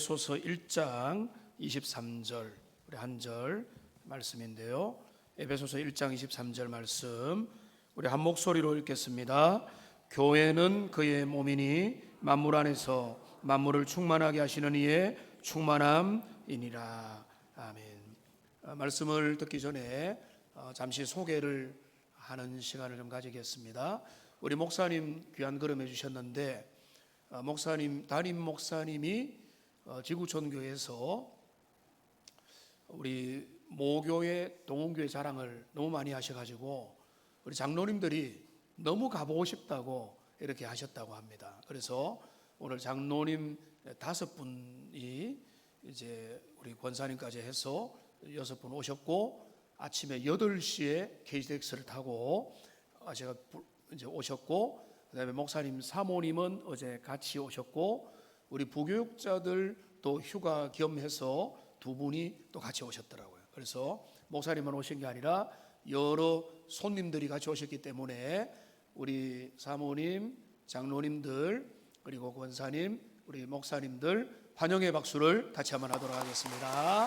에베소서 1장 23절 우리 한 절 말씀인데요. 에베소서 1장 23절 말씀 우리 한 목소리로 읽겠습니다. 교회는 그의 몸이니 만물 안에서 만물을 충만하게 하시는 이의 충만함이니라. 아멘. 말씀을 듣기 전에 잠시 소개를 하는 시간을 좀 가지겠습니다. 우리 목사님 귀한 걸음 해주셨는데 담임 목사님이 지구촌교회에서 우리 모교회 동원교회 자랑을 너무 많이 하셔가지고 우리 장로님들이 너무 가보고 싶다고 이렇게 하셨다고 합니다. 그래서 오늘 장로님 5분이 이제 우리 권사님까지 해서 6분 오셨고, 아침에 8시에 KTX를 타고 제가 이제 오셨고, 그다음에 목사님 사모님은 어제 같이 오셨고, 우리 부교육자들 또 휴가 겸해서 2분이 또 같이 오셨더라고요. 그래서 목사님만 오신 게 아니라 여러 손님들이 같이 오셨기 때문에 우리 사모님, 장로님들, 그리고 권사님, 우리 목사님들 환영의 박수를 같이 한번 하도록 하겠습니다.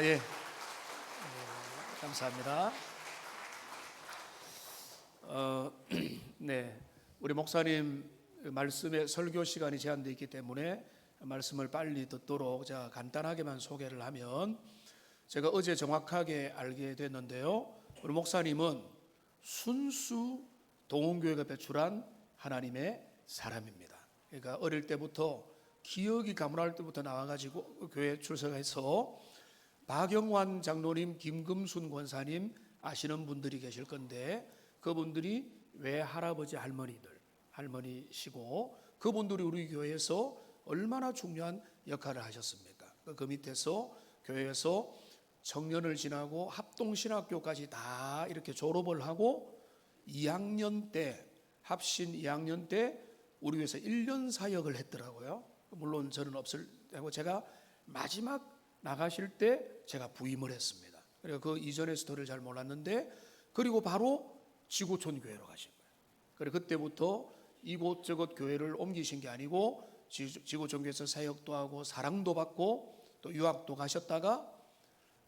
예. 감사합니다. 네, 우리 목사님 말씀에 설교 시간이 제한되어 있기 때문에 말씀을 빨리 듣도록 제가 간단하게만 소개를 하면, 제가 어제 정확하게 알게 됐는데요, 우리 목사님은 순수 동원교회가 배출한 하나님의 사람입니다. 그러니까 어릴 때부터 기억이 가물할 때부터 나와가지고 교회 출석해서 박영환 장로님, 김금순 권사님 아시는 분들이 계실 건데, 그분들이 외할아버지 할머니시고, 그분들이 우리 교회에서 얼마나 중요한 역할을 하셨습니까? 그 밑에서 교회에서 청년을 지나고 합동신학교까지 다 이렇게 졸업을 하고 2학년 때, 합신 2학년 때 우리 교회에서 1년 사역을 했더라고요. 물론 저는 없을 때고 제가 마지막 나가실 때 제가 부임을 했습니다. 그래서 그 이전의 스토리를 잘 몰랐는데, 그리고 바로 지구촌 교회로 가신 거예요. 그래서 그때부터 이곳저곳 교회를 옮기신 게 아니고 지구촌 교회에서 사역도 하고 사랑도 받고 또 유학도 가셨다가,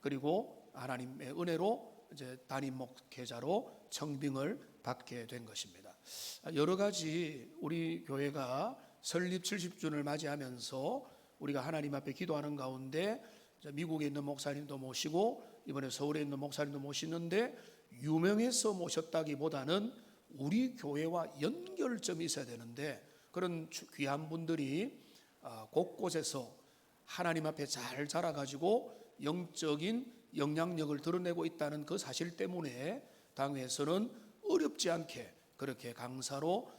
그리고 하나님의 은혜로 이제 담임 목회자로 청빙을 받게 된 것입니다. 여러 가지 우리 교회가 설립 70주년을 맞이하면서 우리가 하나님 앞에 기도하는 가운데 미국에 있는 목사님도 모시고 이번에 서울에 있는 목사님도 모시는데, 유명해서 모셨다기보다는 우리 교회와 연결점이 있어야 되는데, 그런 귀한 분들이 곳곳에서 하나님 앞에 잘 자라가지고 영적인 영향력을 드러내고 있다는 그 사실 때문에 당회에서는 어렵지 않게 그렇게 강사로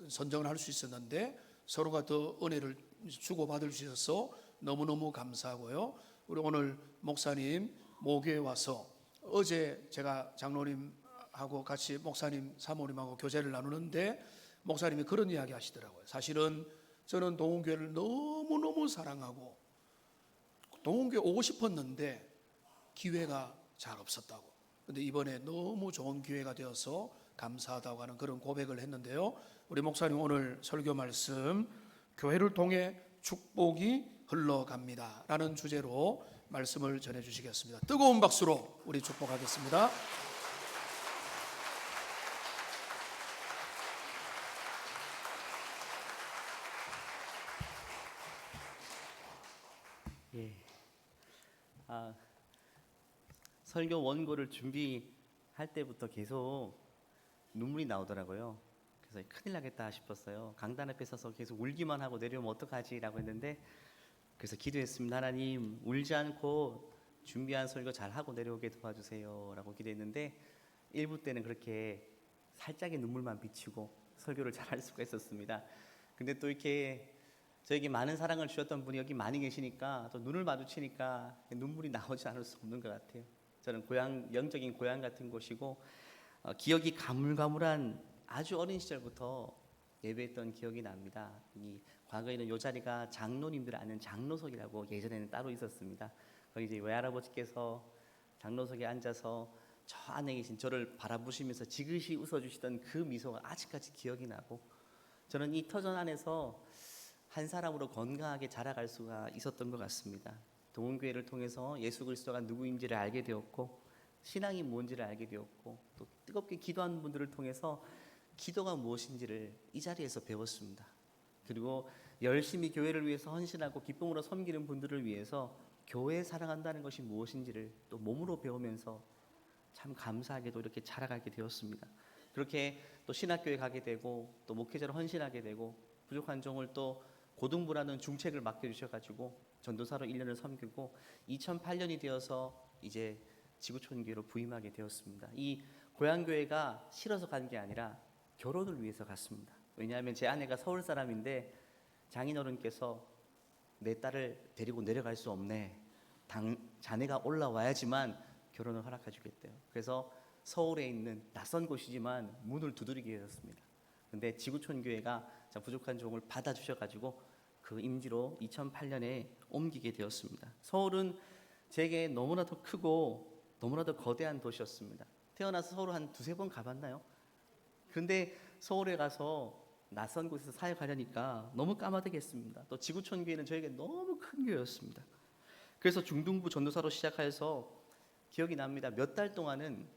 선정을 할 수 있었는데, 서로가 더 은혜를 주고받을 수 있어서 너무너무 감사하고요. 우리 오늘 목사님 모교에 와서, 어제 제가 장로님하고 같이 목사님 사모님하고 교제를 나누는데 목사님이 그런 이야기 하시더라고요. 사실은 저는 동원교회를 너무너무 사랑하고 동원교회 오고 싶었는데 기회가 잘 없었다고. 근데 이번에 너무 좋은 기회가 되어서 감사하다고 하는 그런 고백을 했는데요. 우리 목사님 오늘 설교 말씀, 교회를 통해 축복이 흘러갑니다 라는 주제로 말씀을 전해 주시겠습니다. 뜨거운 박수로 우리 축복하겠습니다. 예. 설교 원고를 준비할 때부터 계속 눈물이 나오더라고요. 그래서 큰일 나겠다 싶었어요. 강단 앞에 서서 계속 울기만 하고 내려오면 어떡하지라고 했는데, 그래서 기도했습니다. 하나님, 울지 않고 준비한 설교 잘하고 내려오게 도와주세요 라고 기도했는데, 1부 때는 그렇게 살짝의 눈물만 비치고 설교를 잘할 수가 있었습니다. 근데 또 이렇게 저에게 많은 사랑을 주셨던 분이 여기 많이 계시니까 또 눈을 마주치니까 눈물이 나오지 않을 수 없는 것 같아요. 저는 영적인 고향 같은 곳이고, 기억이 가물가물한 아주 어린 시절부터 예배했던 기억이 납니다. 과거에는 이 자리가 장로님들 아는 장로석이라고 예전에는 따로 있었습니다. 거기 이제 외할아버지께서 장로석에 앉아서 저 안에 계신 저를 바라보시면서 지그시 웃어주시던 그 미소가 아직까지 기억이 나고, 저는 이 터전 안에서 한 사람으로 건강하게 자라갈 수가 있었던 것 같습니다. 동원교회를 통해서 예수 그리스도가 누구인지를 알게 되었고 신앙이 뭔지를 알게 되었고 또 뜨겁게 기도하는 분들을 통해서 기도가 무엇인지를 이 자리에서 배웠습니다. 그리고 열심히 교회를 위해서 헌신하고 기쁨으로 섬기는 분들을 위해서 교회 사랑한다는 것이 무엇인지를 또 몸으로 배우면서 참 감사하게도 이렇게 자라가게 되었습니다. 그렇게 또 신학교에 가게 되고 또 목회자로 헌신하게 되고 부족한 종을 또 고등부라는 중책을 맡겨주셔가지고 전도사로 1년을 섬기고 2008년이 되어서 이제 지구촌교회로 부임하게 되었습니다. 이 고향교회가 싫어서 간 게 아니라 결혼을 위해서 갔습니다. 왜냐하면 제 아내가 서울 사람인데 장인어른께서 내 딸을 데리고 내려갈 수 없네. 자네가 올라와야지만 결혼을 허락해 주겠대요. 그래서 서울에 있는 낯선 곳이지만 문을 두드리게 되었습니다. 근데 지구촌 교회가 부족한 종을 받아주셔가지고 그 임지로 2008년에 옮기게 되었습니다. 서울은 제게 너무나도 크고 너무나도 거대한 도시였습니다. 태어나서 서울 한 두세 번 가봤나요? 근데 서울에 가서 낯선 곳에서 사역하려니까 너무 까마득했습니다. 또 지구촌 교회는 저에게 너무 큰 교회였습니다. 그래서 중등부 전도사로 시작해서 기억이 납니다. 몇 달 동안은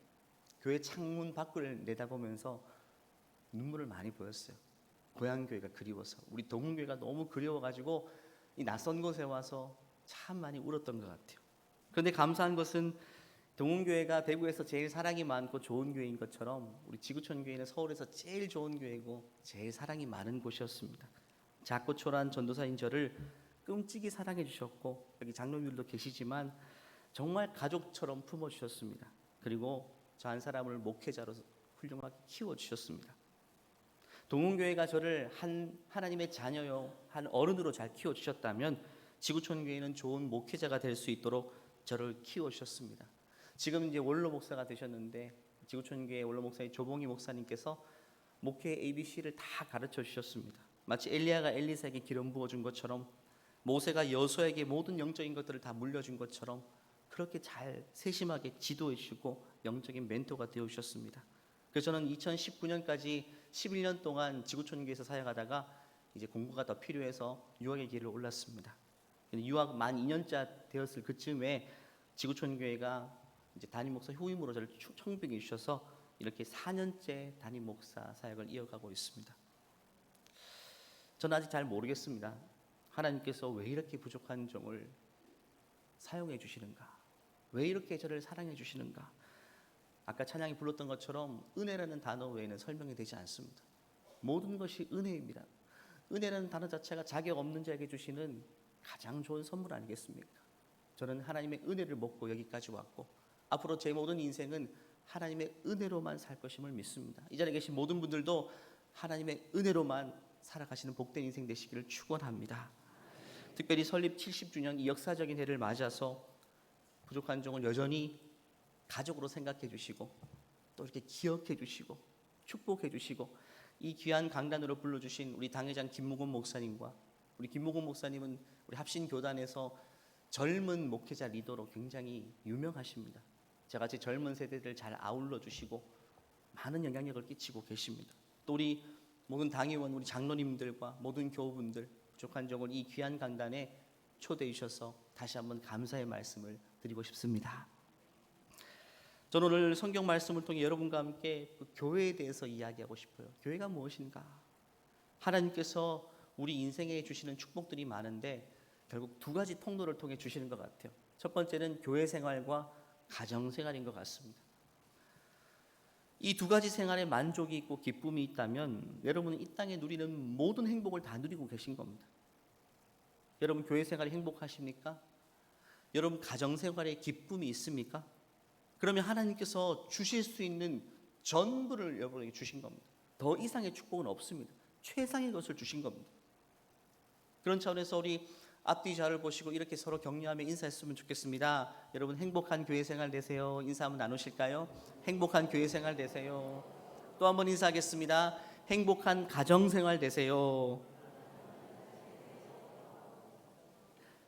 교회 창문 밖을 내다보면서 눈물을 많이 보였어요. 고향교회가 그리워서, 우리 동문교회가 너무 그리워가지고 이 낯선 곳에 와서 참 많이 울었던 것 같아요. 그런데 감사한 것은 동문교회가 대구에서 제일 사랑이 많고 좋은 교회인 것처럼 우리 지구촌 교회는 서울에서 제일 좋은 교회고 제일 사랑이 많은 곳이었습니다. 작고 초라한 전도사인 저를 끔찍이 사랑해 주셨고 여기 장로님들도 계시지만 정말 가족처럼 품어주셨습니다. 그리고 저 한 사람을 목회자로 훌륭하게 키워주셨습니다. 동문교회가 저를 하나님의 자녀요 한 어른으로 잘 키워주셨다면 지구촌교회는 좋은 목회자가 될 수 있도록 저를 키워주셨습니다. 지금 이제 원로 목사가 되셨는데 지구촌교회 원로 목사인 조봉희 목사님께서 목회 ABC를 다 가르쳐 주셨습니다. 마치 엘리야가 엘리사에게 기름 부어준 것처럼 모세가 여호수아에게 모든 영적인 것들을 다 물려준 것처럼 그렇게 잘 세심하게 지도해 주시고 영적인 멘토가 되어 주셨습니다. 그래서 저는 2019년까지 11년 동안 지구촌교회에서 사역하다가 이제 공부가 더 필요해서 유학의 길을 올랐습니다. 유학 만 2년차 되었을 그쯤에 지구촌교회가 이제 담임 목사 후임으로 저를 청빙해 주셔서 이렇게 4년째 담임 목사 사역을 이어가고 있습니다. 저는 아직 잘 모르겠습니다. 하나님께서 왜 이렇게 부족한 종을 사용해 주시는가? 왜 이렇게 저를 사랑해 주시는가? 아까 찬양이 불렀던 것처럼 은혜라는 단어 외에는 설명이 되지 않습니다. 모든 것이 은혜입니다. 은혜라는 단어 자체가 자격 없는 자에게 주시는 가장 좋은 선물 아니겠습니까? 저는 하나님의 은혜를 먹고 여기까지 왔고 앞으로 제 모든 인생은 하나님의 은혜로만 살 것임을 믿습니다. 이 자리에 계신 모든 분들도 하나님의 은혜로만 살아가시는 복된 인생 되시기를 축원합니다. 특별히 설립 70주년 이 역사적인 해를 맞아서 부족한 종을 여전히 가족으로 생각해 주시고 또 이렇게 기억해 주시고 축복해 주시고 이 귀한 강단으로 불러주신 우리 당회장 김무곤 목사님과 우리 김무곤 목사님은 우리 합신교단에서 젊은 목회자 리더로 굉장히 유명하십니다. 저같이 젊은 세대들 잘 아울러 주시고 많은 영향력을 끼치고 계십니다. 또 우리 모든 당회원 우리 장로님들과 모든 교우분들 부족한 종을 이 귀한 강단에 초대해 주셔서 다시 한번 감사의 말씀을 드리고 싶습니다. 저는 오늘 성경 말씀을 통해 여러분과 함께 그 교회에 대해서 이야기하고 싶어요. 교회가 무엇인가? 하나님께서 우리 인생에 주시는 축복들이 많은데 결국 두 가지 통로를 통해 주시는 것 같아요. 첫 번째는 교회 생활과 가정 생활인 것 같습니다. 이 두 가지 생활에 만족이 있고 기쁨이 있다면 여러분은 이 땅에 누리는 모든 행복을 다 누리고 계신 겁니다. 여러분 교회 생활이 행복하십니까? 여러분 가정 생활에 기쁨이 있습니까? 그러면 하나님께서 주실 수 있는 전부를 여러분에게 주신 겁니다. 더 이상의 축복은 없습니다. 최상의 것을 주신 겁니다. 그런 차원에서 우리 앞뒤 자를 보시고 이렇게 서로 격려하며 인사했으면 좋겠습니다. 여러분 행복한 교회 생활 되세요. 인사 한번 나누실까요? 행복한 교회 생활 되세요. 또 한번 인사하겠습니다. 행복한 가정 생활 되세요.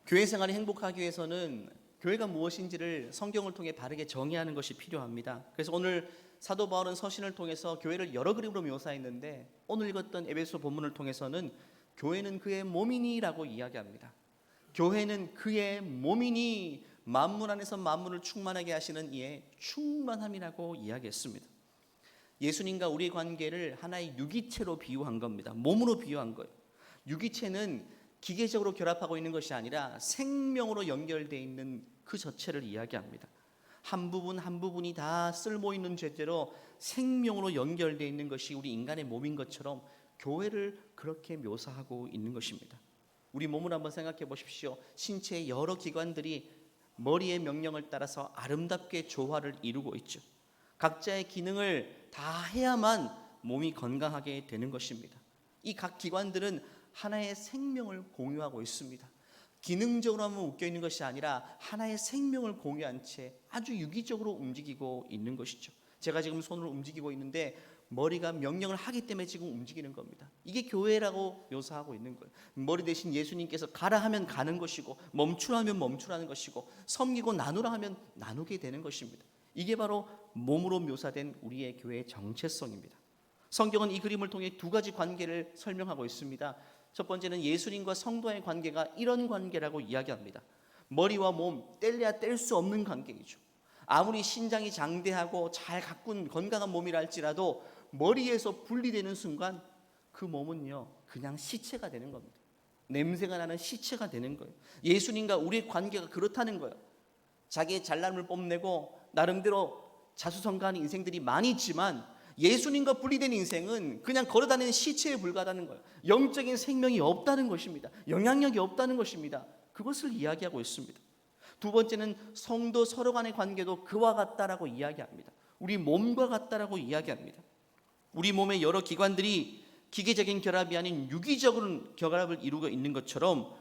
교회 생활이 행복하기 위해서는 교회가 무엇인지를 성경을 통해 바르게 정의하는 것이 필요합니다. 그래서 오늘 사도 바울은 서신을 통해서 교회를 여러 그림으로 묘사했는데 오늘 읽었던 에베소 본문을 통해서는 교회는 그의 몸이니라고 이야기합니다. 교회는 그의 몸이니 만물 안에서 만물을 충만하게 하시는 이의 충만함이라고 이야기했습니다. 예수님과 우리의 관계를 하나의 유기체로 비유한 겁니다. 몸으로 비유한 거예요. 유기체는 기계적으로 결합하고 있는 것이 아니라 생명으로 연결되어 있는 그 자체를 이야기합니다. 한 부분 한 부분이 다 쓸모 있는 죄대로 생명으로 연결되어 있는 것이 우리 인간의 몸인 것처럼 교회를 그렇게 묘사하고 있는 것입니다. 우리 몸을 한번 생각해 보십시오. 신체의 여러 기관들이 머리의 명령을 따라서 아름답게 조화를 이루고 있죠. 각자의 기능을 다 해야만 몸이 건강하게 되는 것입니다. 이 각 기관들은 하나의 생명을 공유하고 있습니다. 기능적으로만 묶여 있는 것이 아니라 하나의 생명을 공유한 채 아주 유기적으로 움직이고 있는 것이죠. 제가 지금 손을 움직이고 있는데 머리가 명령을 하기 때문에 지금 움직이는 겁니다. 이게 교회라고 묘사하고 있는 거예요. 머리 대신 예수님께서 가라 하면 가는 것이고 멈추라 하면 멈추라는 것이고 섬기고 나누라 하면 나누게 되는 것입니다. 이게 바로 몸으로 묘사된 우리의 교회의 정체성입니다. 성경은 이 그림을 통해 두 가지 관계를 설명하고 있습니다. 첫 번째는 예수님과 성도의 관계가 이런 관계라고 이야기합니다. 머리와 몸 뗄래야 뗄 수 없는 관계이죠. 아무리 신장이 장대하고 잘 가꾼 건강한 몸이라 할지라도 머리에서 분리되는 순간 그 몸은요 그냥 시체가 되는 겁니다. 냄새가 나는 시체가 되는 거예요. 예수님과 우리의 관계가 그렇다는 거예요. 자기의 잘남을 뽐내고 나름대로 자수성가하는 인생들이 많이 있지만 예수님과 분리된 인생은 그냥 걸어다니는 시체에 불과하다는 거예요. 영적인 생명이 없다는 것입니다. 영향력이 없다는 것입니다. 그것을 이야기하고 있습니다. 두 번째는 성도 서로 간의 관계도 그와 같다라고 이야기합니다. 우리 몸과 같다라고 이야기합니다. 우리 몸의 여러 기관들이 기계적인 결합이 아닌 유기적인 결합을 이루고 있는 것처럼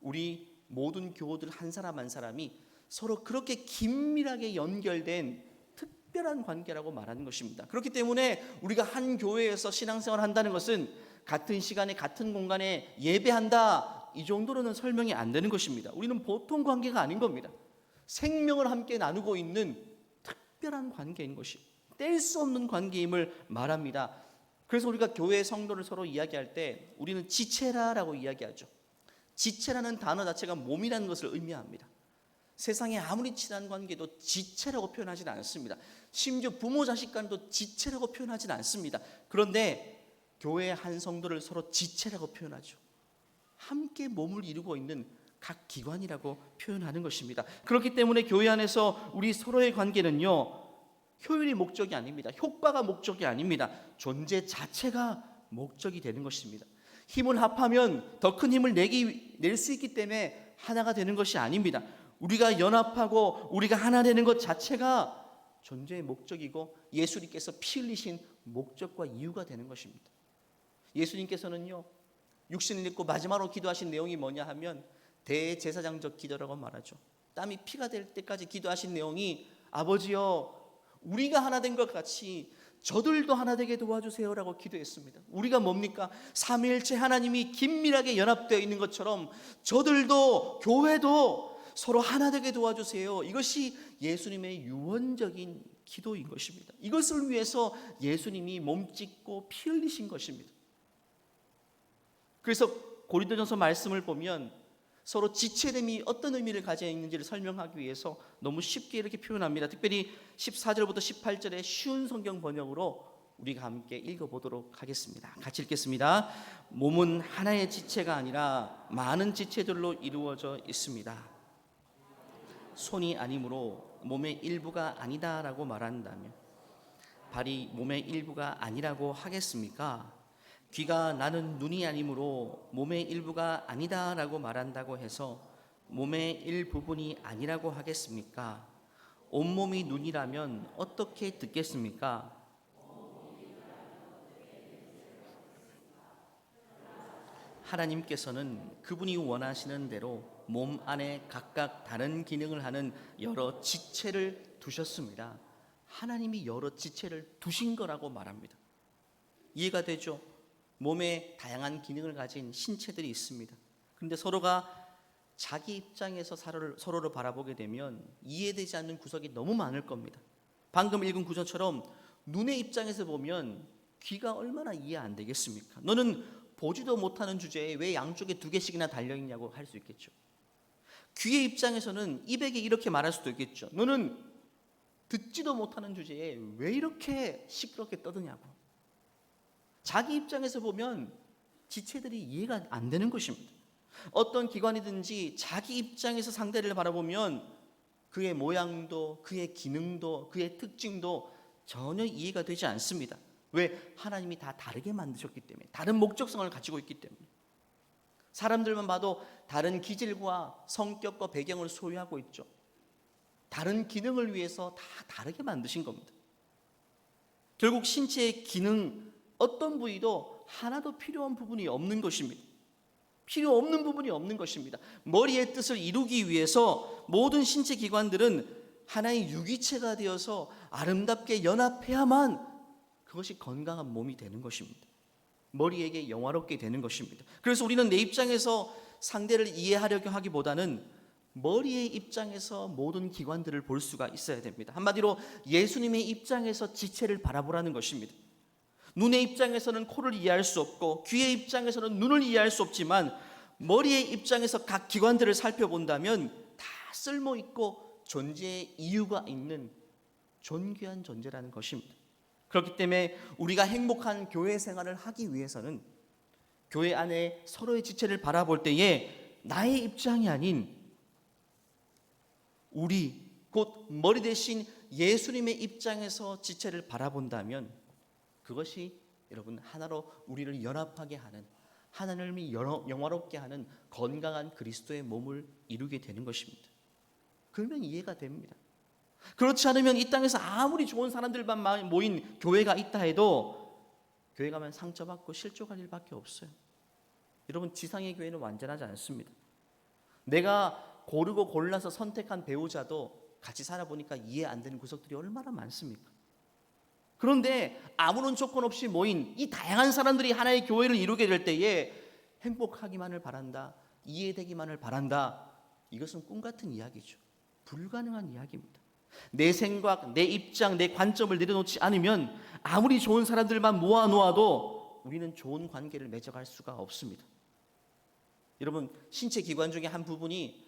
우리 모든 교우들 한 사람 한 사람이 서로 그렇게 긴밀하게 연결된 특별한 관계라고 말하는 것입니다. 그렇기 때문에 우리가 한 교회에서 신앙생활을 한다는 것은 같은 시간에 같은 공간에 예배한다 이 정도로는 설명이 안 되는 것입니다. 우리는 보통 관계가 아닌 겁니다. 생명을 함께 나누고 있는 특별한 관계인 것이 뗄 수 없는 관계임을 말합니다. 그래서 우리가 교회 성도를 서로 이야기할 때 우리는 지체라라고 이야기하죠. 지체라는 단어 자체가 몸이라는 것을 의미합니다. 세상에 아무리 친한 관계도 지체라고 표현하지는 않습니다. 심지어 부모 자식 간도 지체라고 표현하지는 않습니다. 그런데 교회의 한 성도를 서로 지체라고 표현하죠. 함께 몸을 이루고 있는 각 기관이라고 표현하는 것입니다. 그렇기 때문에 교회 안에서 우리 서로의 관계는요 효율이 목적이 아닙니다. 효과가 목적이 아닙니다. 존재 자체가 목적이 되는 것입니다. 힘을 합하면 더 큰 힘을 낼 수 있기 때문에 하나가 되는 것이 아닙니다. 우리가 연합하고 우리가 하나 되는 것 자체가 존재의 목적이고 예수님께서 피 흘리신 목적과 이유가 되는 것입니다. 예수님께서는요 육신을 입고 마지막으로 기도하신 내용이 뭐냐 하면 대제사장적 기도라고 말하죠. 땀이 피가 될 때까지 기도하신 내용이 아버지여 우리가 하나 된 것 같이 저들도 하나 되게 도와주세요라고 기도했습니다. 우리가 뭡니까? 삼위일체 하나님이 긴밀하게 연합되어 있는 것처럼 저들도 교회도 서로 하나 되게 도와주세요. 이것이 예수님의 유언적인 기도인 것입니다. 이것을 위해서 예수님이 몸짓고 피 흘리신 것입니다. 그래서 고린도전서 말씀을 보면 서로 지체됨이 어떤 의미를 가지고 있는지를 설명하기 위해서 너무 쉽게 이렇게 표현합니다. 특별히 14절부터 18절의 쉬운 성경 번역으로 우리가 함께 읽어보도록 하겠습니다. 같이 읽겠습니다. 몸은 하나의 지체가 아니라 많은 지체들로 이루어져 있습니다. 손이 아니므로 몸의 일부가 아니다라고 말한다면 발이 몸의 일부가 아니라고 하겠습니까? 귀가 나는 눈이 아니므로 몸의 일부가 아니다라고 말한다고 해서 몸의 일부분이 아니라고 하겠습니까? 온몸이 눈이라면 어떻게 듣겠습니까? 하나님께서는 그분이 원하시는 대로 몸 안에 각각 다른 기능을 하는 여러 지체를 두셨습니다. 하나님이 여러 지체를 두신 거라고 말합니다. 이해가 되죠? 몸에 다양한 기능을 가진 신체들이 있습니다. 그런데 서로가 자기 입장에서 서로를 바라보게 되면 이해되지 않는 구석이 너무 많을 겁니다. 방금 읽은 구절처럼 눈의 입장에서 보면 귀가 얼마나 이해 안 되겠습니까? 너는 보지도 못하는 주제에 왜 양쪽에 2개씩이나 달려있냐고 할 수 있겠죠. 귀의 입장에서는 입에게 이렇게 말할 수도 있겠죠. 너는 듣지도 못하는 주제에 왜 이렇게 시끄럽게 떠드냐고. 자기 입장에서 보면 지체들이 이해가 안 되는 것입니다. 어떤 기관이든지 자기 입장에서 상대를 바라보면 그의 모양도 그의 기능도 그의 특징도 전혀 이해가 되지 않습니다. 왜? 하나님이 다 다르게 만드셨기 때문에, 다른 목적성을 가지고 있기 때문에. 사람들만 봐도 다른 기질과 성격과 배경을 소유하고 있죠. 다른 기능을 위해서 다 다르게 만드신 겁니다. 결국 신체의 기능 어떤 부위도 하나도 필요한 부분이 없는 것입니다. 필요 없는 부분이 없는 것입니다. 머리의 뜻을 이루기 위해서 모든 신체 기관들은 하나의 유기체가 되어서 아름답게 연합해야만 그것이 건강한 몸이 되는 것입니다. 머리에게 영화롭게 되는 것입니다. 그래서 우리는 내 입장에서 상대를 이해하려고 하기보다는 머리의 입장에서 모든 기관들을 볼 수가 있어야 됩니다. 한마디로 예수님의 입장에서 지체를 바라보라는 것입니다. 눈의 입장에서는 코를 이해할 수 없고 귀의 입장에서는 눈을 이해할 수 없지만 머리의 입장에서 각 기관들을 살펴본다면 다 쓸모있고 존재의 이유가 있는 존귀한 존재라는 것입니다. 그렇기 때문에 우리가 행복한 교회 생활을 하기 위해서는 교회 안에 서로의 지체를 바라볼 때에 나의 입장이 아닌 우리 곧 머리 대신 예수님의 입장에서 지체를 바라본다면 그것이 여러분 하나로 우리를 연합하게 하는, 하나님이 영화롭게 하는 건강한 그리스도의 몸을 이루게 되는 것입니다. 그러면 이해가 됩니다. 그렇지 않으면 이 땅에서 아무리 좋은 사람들만 모인 교회가 있다 해도 교회 가면 상처받고 실족할 일밖에 없어요. 여러분 지상의 교회는 완전하지 않습니다. 내가 고르고 골라서 선택한 배우자도 같이 살아보니까 이해 안 되는 구석들이 얼마나 많습니까? 그런데 아무런 조건 없이 모인 이 다양한 사람들이 하나의 교회를 이루게 될 때에 행복하기만을 바란다, 이해되기만을 바란다, 이것은 꿈 같은 이야기죠. 불가능한 이야기입니다. 내 생각, 내 입장, 내 관점을 내려놓지 않으면 아무리 좋은 사람들만 모아놓아도 우리는 좋은 관계를 맺어갈 수가 없습니다. 여러분 신체 기관 중에 한 부분이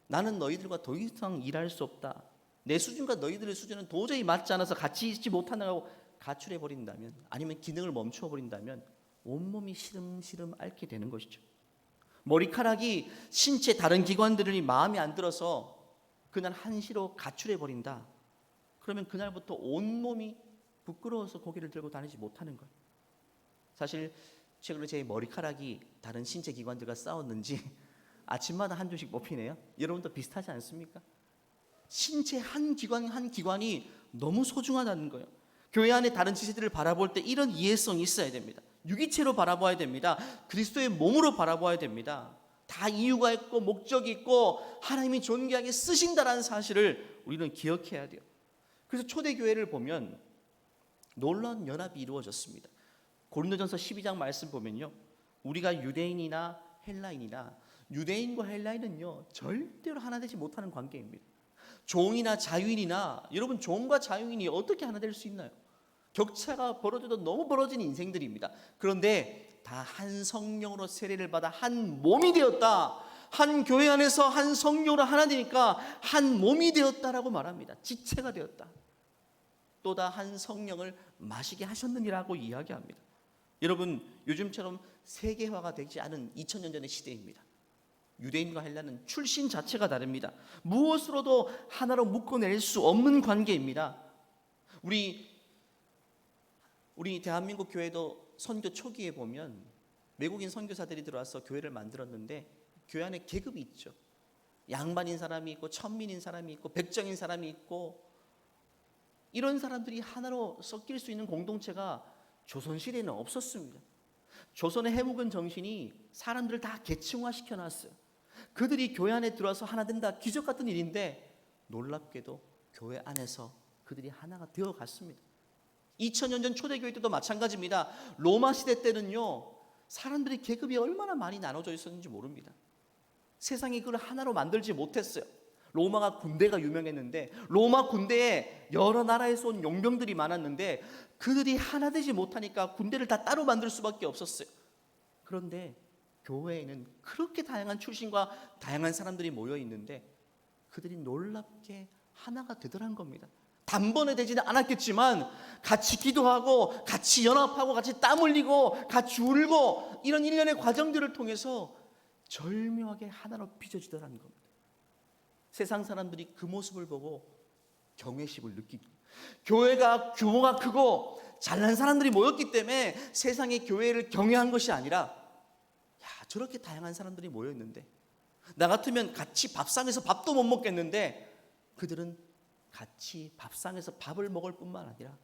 나는 너희들과 더 이상 일할 수 없다, 내 수준과 너희들의 수준은 도저히 맞지 않아서 같이 있지 못한다고 가출해버린다면, 아니면 기능을 멈춰버린다면 온몸이 시름시름 앓게 되는 것이죠. 머리카락이 신체 다른 기관들이 마음에 안 들어서 그날 한시로 가출해버린다. 그러면 그날부터 온몸이 부끄러워서 고개를 들고 다니지 못하는 거예요. 사실 최근에 제 머리카락이 다른 신체 기관들과 싸웠는지 아침마다 한 줄씩 뽑히네요. 여러분도 비슷하지 않습니까? 신체 한 기관 한 기관이 너무 소중하다는 거예요. 교회 안에 다른 지체들을 바라볼 때 이런 이해성이 있어야 됩니다. 유기체로 바라봐야 됩니다. 그리스도의 몸으로 바라봐야 됩니다. 다 이유가 있고 목적이 있고 하나님이 존귀하게 쓰신다라는 사실을 우리는 기억해야 돼요. 그래서 초대교회를 보면 놀라운 연합이 이루어졌습니다. 고린도전서 12장 말씀 보면요, 우리가 유대인이나 헬라인이나, 유대인과 헬라인은요 절대로 하나 되지 못하는 관계입니다. 종이나 자유인이나, 여러분 종과 자유인이 어떻게 하나 될 수 있나요? 격차가 벌어져도 너무 벌어진 인생들입니다. 그런데 다 한 성령으로 세례를 받아 한 몸이 되었다. 한 교회 안에서 한 성령으로 하나 되니까 한 몸이 되었다라고 말합니다. 지체가 되었다. 또다 한 성령을 마시게 하셨느니라고 이야기합니다. 여러분 요즘처럼 세계화가 되지 않은 2000년 전의 시대입니다. 유대인과 헬라는 출신 자체가 다릅니다. 무엇으로도 하나로 묶어낼 수 없는 관계입니다. 우리 대한민국 교회도 선교 초기에 보면 외국인 선교사들이 들어와서 교회를 만들었는데 교회 안에 계급이 있죠. 양반인 사람이 있고 천민인 사람이 있고 백정인 사람이 있고, 이런 사람들이 하나로 섞일 수 있는 공동체가 조선시대에는 없었습니다. 조선의 해묵은 정신이 사람들을 다 계층화시켜 놨어요. 그들이 교회 안에 들어와서 하나 된다, 기적 같은 일인데 놀랍게도 교회 안에서 그들이 하나가 되어 갔습니다. 2000년 전 초대교회 때도 마찬가지입니다. 로마 시대 때는요 사람들의 계급이 얼마나 많이 나눠져 있었는지 모릅니다. 세상이 그걸 하나로 만들지 못했어요. 로마가 군대가 유명했는데 로마 군대에 여러 나라에서 온 용병들이 많았는데 그들이 하나 되지 못하니까 군대를 다 따로 만들 수밖에 없었어요. 그런데 교회에는 그렇게 다양한 출신과 다양한 사람들이 모여 있는데 그들이 놀랍게 하나가 되더란 겁니다. 단번에 되지는 않았겠지만 같이 기도하고 같이 연합하고 같이 땀 흘리고 같이 울고 이런 일련의 과정들을 통해서 절묘하게 하나로 빚어지더라는 겁니다. 세상 사람들이 그 모습을 보고 경외심을 느끼고, 교회가 규모가 크고 잘난 사람들이 모였기 때문에 세상의 교회를 경외한 것이 아니라, 야, 저렇게 다양한 사람들이 모여 있는데 나 같으면 같이 밥상에서 밥도 못 먹겠는데 그들은 같이 밥상에서 밥을 먹을 뿐만 아니라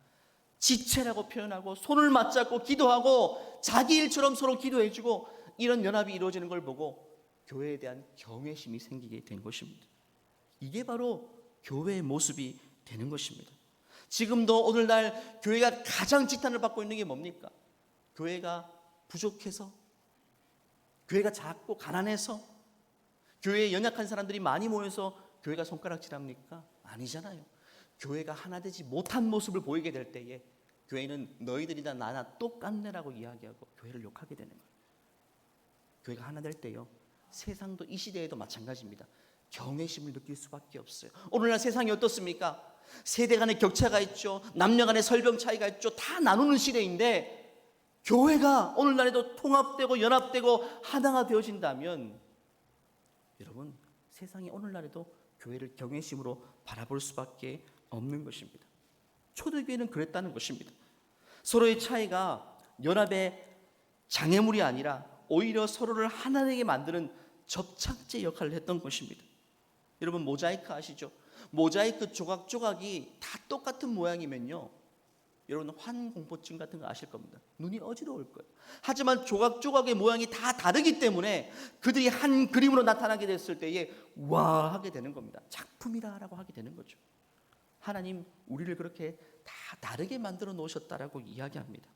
지체라고 표현하고 손을 맞잡고 기도하고 자기 일처럼 서로 기도해주고 이런 연합이 이루어지는 걸 보고 교회에 대한 경외심이 생기게 된 것입니다. 이게 바로 교회의 모습이 되는 것입니다. 지금도 오늘날 교회가 가장 지탄을 받고 있는 게 뭡니까? 교회가 부족해서, 교회가 작고 가난해서, 교회에 연약한 사람들이 많이 모여서 교회가 손가락질합니까? 아니잖아요. 교회가 하나 되지 못한 모습을 보이게 될 때에 교회는 너희들이나 나나 똑같네라고 이야기하고 교회를 욕하게 되는 거예요. 교회가 하나 될 때요, 세상도 이 시대에도 마찬가지입니다. 경외심을 느낄 수밖에 없어요. 오늘날 세상이 어떻습니까? 세대 간의 격차가 있죠. 남녀 간의 설병 차이가 있죠. 다 나누는 시대인데 교회가 오늘날에도 통합되고 연합되고 하나가 되어진다면 여러분, 세상이 오늘날에도 교회를 경외심으로 바라볼 수밖에 없는 것입니다. 초대교회는 그랬다는 것입니다. 서로의 차이가 연합의 장애물이 아니라 오히려 서로를 하나 되게 만드는 접착제 역할을 했던 것입니다. 여러분, 모자이크 아시죠? 모자이크 조각조각이 다 똑같은 모양이면요, 여러분 환공포증 같은 거 아실 겁니다. 눈이 어지러울 거예요. 하지만 조각조각의 모양이 다 다르기 때문에 그들이 한 그림으로 나타나게 됐을 때에 와 하게 되는 겁니다. 작품이다라고 하게 되는 거죠. 하나님 우리를 그렇게 다 다르게 만들어 놓으셨다라고 이야기합니다.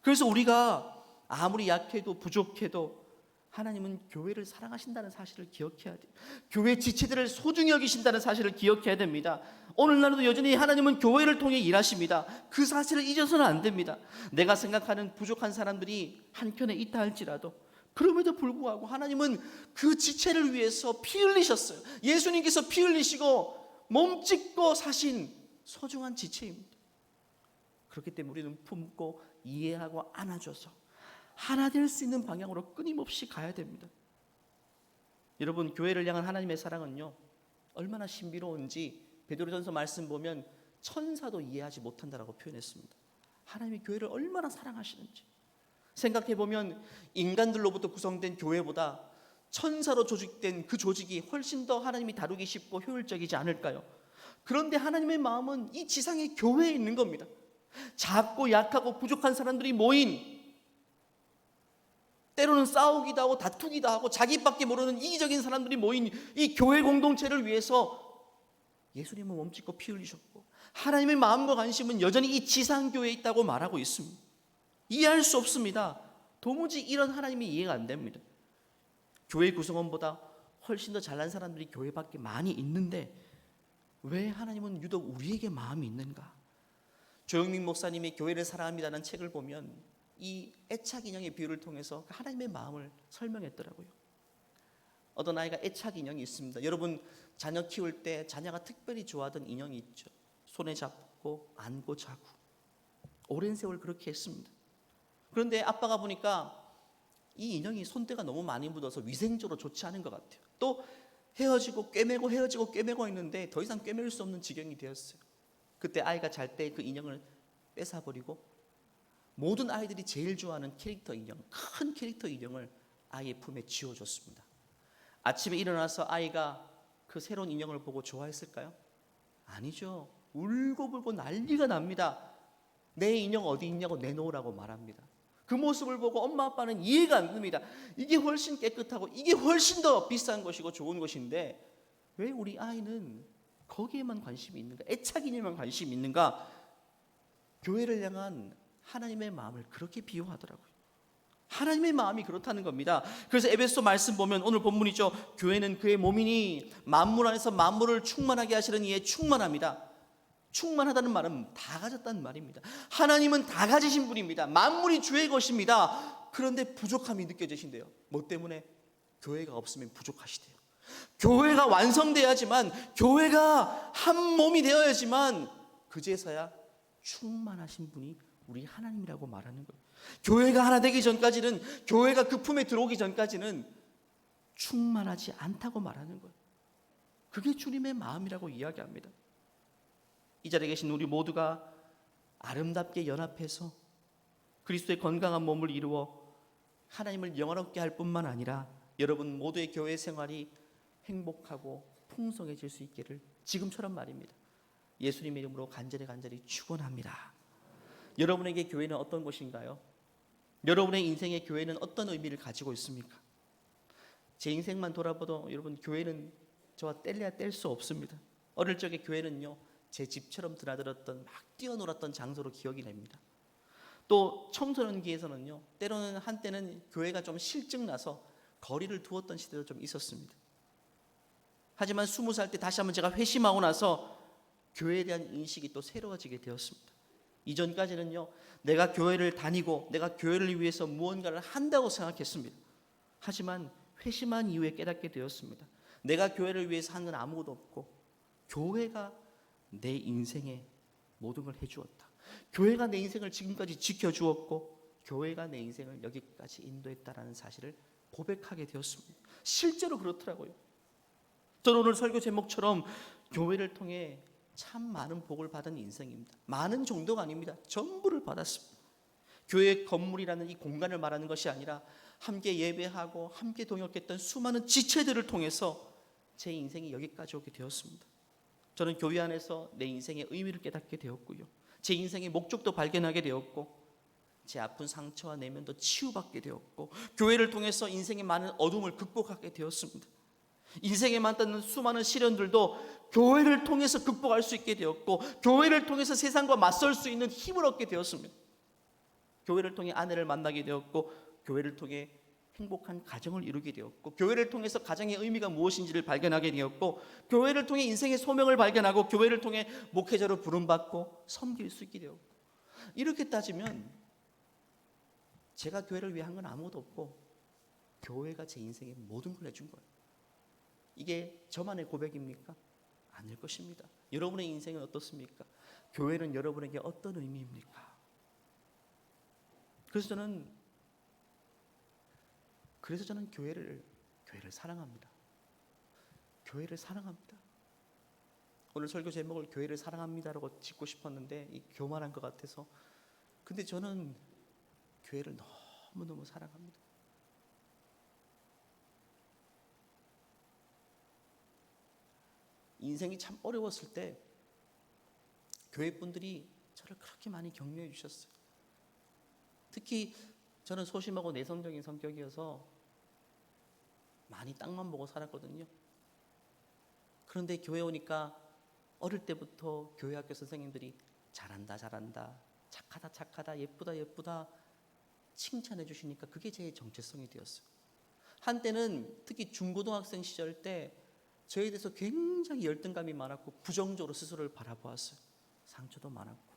그래서 우리가 아무리 약해도 부족해도 하나님은 교회를 사랑하신다는 사실을 기억해야 돼요. 교회 지체들을 소중히 여기신다는 사실을 기억해야 됩니다. 오늘날도 여전히 하나님은 교회를 통해 일하십니다. 그 사실을 잊어서는 안 됩니다. 내가 생각하는 부족한 사람들이 한켠에 있다 할지라도 그럼에도 불구하고 하나님은 그 지체를 위해서 피 흘리셨어요. 예수님께서 피 흘리시고 몸 찢고 사신 소중한 지체입니다. 그렇기 때문에 우리는 품고 이해하고 안아줘서 하나 될 수 있는 방향으로 끊임없이 가야 됩니다. 여러분, 교회를 향한 하나님의 사랑은요, 얼마나 신비로운지 베드로전서 말씀 보면 천사도 이해하지 못한다라고 표현했습니다. 하나님이 교회를 얼마나 사랑하시는지 생각해 보면 인간들로부터 구성된 교회보다 천사로 조직된 그 조직이 훨씬 더 하나님이 다루기 쉽고 효율적이지 않을까요? 그런데 하나님의 마음은 이 지상의 교회에 있는 겁니다. 작고 약하고 부족한 사람들이 모인, 때로는 싸우기도 하고 다투기도 하고 자기밖에 모르는 이기적인 사람들이 모인 이 교회 공동체를 위해서 예수님은 몸짓고 피 흘리셨고 하나님의 마음과 관심은 여전히 이 지상교회에 있다고 말하고 있습니다. 이해할 수 없습니다. 도무지 이런 하나님이 이해가 안 됩니다. 교회 구성원보다 훨씬 더 잘난 사람들이 교회 밖에 많이 있는데 왜 하나님은 유독 우리에게 마음이 있는가? 조영민 목사님이 교회를 사랑합니다라는 책을 보면 이 애착 인형의 비유를 통해서 하나님의 마음을 설명했더라고요. 어떤 아이가 애착 인형이 있습니다. 여러분, 자녀 키울 때 자녀가 특별히 좋아하던 인형이 있죠. 손에 잡고 안고 자고 오랜 세월 그렇게 했습니다. 그런데 아빠가 보니까 이 인형이 손때가 너무 많이 묻어서 위생적으로 좋지 않은 것 같아요. 또 헤어지고 꿰매고 헤어지고 꿰매고 했는데 더 이상 꿰맬 수 없는 지경이 되었어요. 그때 아이가 잘 때 그 인형을 뺏어버리고 모든 아이들이 제일 좋아하는 캐릭터 인형, 큰 캐릭터 인형을 아이의 품에 쥐어줬습니다. 아침에 일어나서 아이가 그 새로운 인형을 보고 좋아했을까요? 아니죠. 울고불고 난리가 납니다. 내 인형 어디 있냐고 내놓으라고 말합니다. 그 모습을 보고 엄마 아빠는 이해가 안 됩니다. 이게 훨씬 깨끗하고 이게 훨씬 더 비싼 것이고 좋은 것인데 왜 우리 아이는 거기에만 관심이 있는가? 애착 인형에만 관심이 있는가? 교회를 향한 하나님의 마음을 그렇게 비유하더라고요. 하나님의 마음이 그렇다는 겁니다. 그래서 에베소 말씀 보면 오늘 본문이죠. 교회는 그의 몸이니 만물 안에서 만물을 충만하게 하시는 이의 충만합니다. 충만하다는 말은 다 가졌다는 말입니다. 하나님은 다 가지신 분입니다. 만물이 주의 것입니다. 그런데 부족함이 느껴지신대요. 뭐 때문에? 교회가 없으면 부족하시대요. 교회가 완성돼야지만, 교회가 한 몸이 되어야지만 그제서야 충만하신 분이 우리 하나님이라고 말하는 거예요. 교회가 하나 되기 전까지는, 교회가 그 품에 들어오기 전까지는 충만하지 않다고 말하는 거예요. 그게 주님의 마음이라고 이야기합니다. 이 자리에 계신 우리 모두가 아름답게 연합해서 그리스도의 건강한 몸을 이루어 하나님을 영화롭게 할 뿐만 아니라 여러분 모두의 교회 생활이 행복하고 풍성해질 수 있기를 지금처럼 말입니다. 예수님의 이름으로 간절히 축원합니다. 여러분에게 교회는 어떤 곳인가요? 여러분의 인생의 교회는 어떤 의미를 가지고 있습니까? 제 인생만 돌아봐도 여러분, 교회는 저와 뗄래야 뗄 수 없습니다. 어릴 적에 교회는요, 제 집처럼 드나들었던, 막 뛰어놀았던 장소로 기억이 납니다. 또 청소년기에서는요, 때로는 한때는 교회가 좀 실증나서 거리를 두었던 시대도 좀 있었습니다. 하지만 20살 때 다시 한번 제가 회심하고 나서 교회에 대한 인식이 또 새로워지게 되었습니다. 이전까지는요, 내가 교회를 다니고 내가 교회를 위해서 무언가를 한다고 생각했습니다. 하지만 회심한 이후에 깨닫게 되었습니다. 내가 교회를 위해서 한 건 아무것도 없고 교회가 내 인생에 모든 걸 해주었다. 교회가 내 인생을 지금까지 지켜주었고 교회가 내 인생을 여기까지 인도했다라는 사실을 고백하게 되었습니다. 실제로 그렇더라고요. 저는 오늘 설교 제목처럼 교회를 통해 참 많은 복을 받은 인생입니다. 많은 정도가 아닙니다. 전부를 받았습니다. 교회 건물이라는 이 공간을 말하는 것이 아니라 함께 예배하고 함께 동역했던 수많은 지체들을 통해서 제 인생이 여기까지 오게 되었습니다. 저는 교회 안에서 내 인생의 의미를 깨닫게 되었고요, 제 인생의 목적도 발견하게 되었고, 제 아픈 상처와 내면도 치유받게 되었고, 교회를 통해서 인생의 많은 어둠을 극복하게 되었습니다. 인생에 만나는 수많은 시련들도 교회를 통해서 극복할 수 있게 되었고, 교회를 통해서 세상과 맞설 수 있는 힘을 얻게 되었습니다. 교회를 통해 아내를 만나게 되었고, 교회를 통해 행복한 가정을 이루게 되었고, 교회를 통해서 가정의 의미가 무엇인지를 발견하게 되었고, 교회를 통해 인생의 소명을 발견하고, 교회를 통해 목회자로 부름받고 섬길 수 있게 되었고, 이렇게 따지면 제가 교회를 위해 한 건 아무것도 없고 교회가 제 인생에 모든 걸 해준 거예요. 이게 저만의 고백입니까? 아닐 것입니다. 여러분의 인생은 어떻습니까? 교회는 여러분에게 어떤 의미입니까? 그래서 저는 교회를 사랑합니다. 교회를 사랑합니다. 오늘 설교 제목을 교회를 사랑합니다라고 짓고 싶었는데 이 교만한 것 같아서, 근데 저는 교회를 너무너무 사랑합니다. 인생이 참 어려웠을 때 교회 분들이 저를 그렇게 많이 격려해 주셨어요. 특히 저는 소심하고 내성적인 성격이어서 많이 땅만 보고 살았거든요. 그런데 교회 오니까 어릴 때부터 교회 학교 선생님들이 잘한다, 착하다, 예쁘다 칭찬해 주시니까 그게 제 정체성이 되었어요. 한때는 특히 중고등학생 시절 때 저에 대해서 굉장히 열등감이 많았고 부정적으로 스스로를 바라보았어요. 상처도 많았고.